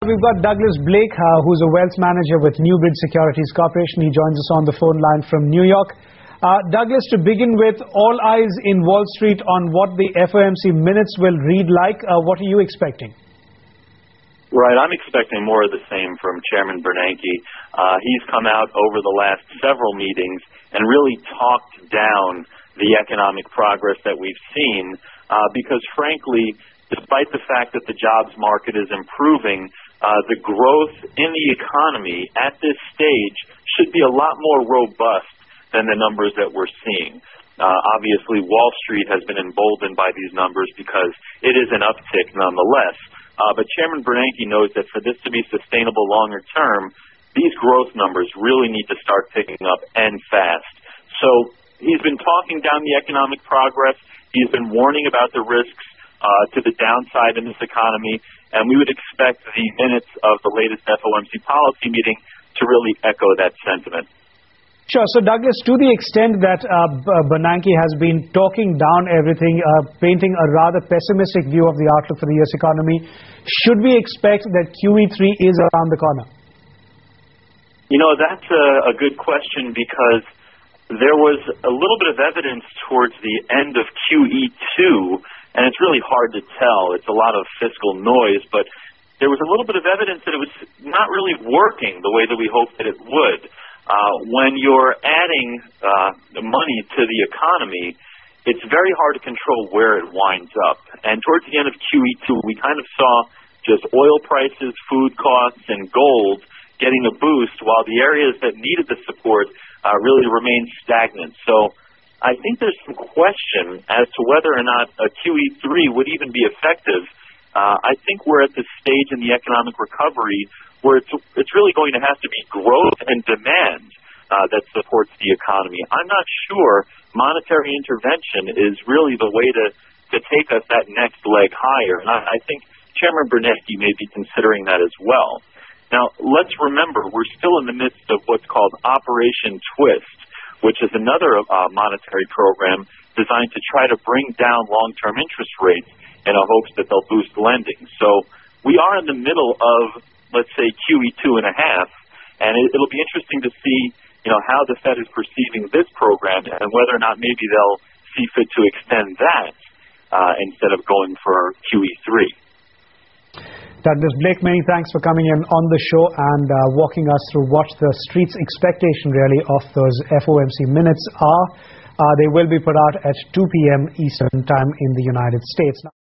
We've got Douglas Blake, who's a wealth manager with Newbridge Securities Corporation. He joins us on the phone line from New York. Douglas, to begin with, all eyes in Wall Street on what the FOMC minutes will read like. What are you expecting? Right, I'm expecting more of the same from Chairman Bernanke. He's come out over the last several meetings and really talked down the economic progress that we've seen because, frankly, despite the fact that the jobs market is improving, the growth in the economy at this stage should be a lot more robust than the numbers that we're seeing. Obviously, Wall Street has been emboldened by these numbers because it is an uptick nonetheless. But Chairman Bernanke knows that for this to be sustainable longer term, these growth numbers really need to start picking up and fast. So he's been talking down the economic progress. He's been warning about the risks to the downside in this economy, and we would expect the minutes of the latest FOMC policy meeting to really echo that sentiment. Sure. So, Douglas, to the extent that Bernanke has been talking down everything, painting a rather pessimistic view of the outlook for the U.S. economy, should we expect that QE3 is around the corner? You know, that's a good question because there was a little bit of evidence towards the end of QE2, and it's really hard to tell. It's a lot of fiscal noise, but there was a little bit of evidence that it was not really working the way that we hoped that it would. When you're adding money to the economy, it's very hard to control where it winds up. And towards the end of QE2, we kind of saw just oil prices, food costs, and gold getting a boost, while the areas that needed the support really remained stagnant. So I think there's some question as to whether or not a QE3 would even be effective. I think we're at the stage in the economic recovery where it's really going to have to be growth and demand that supports the economy. I'm not sure monetary intervention is really the way to take us that next leg higher. And I think Chairman Bernanke may be considering that as well. Now, let's remember, we're still in the midst of what's called Operation Twist, which is another monetary program designed to try to bring down long-term interest rates in a hopes that they'll boost lending. So we are in the middle of, let's say, QE2.5, and it'll be interesting to see, how the Fed is perceiving this program and whether or not maybe they'll see fit to extend that instead of going for QE3. Douglas Blake, many thanks for coming in on the show and walking us through what the street's expectation really of those FOMC minutes are. They will be put out at 2 p.m. Eastern Time in the United States.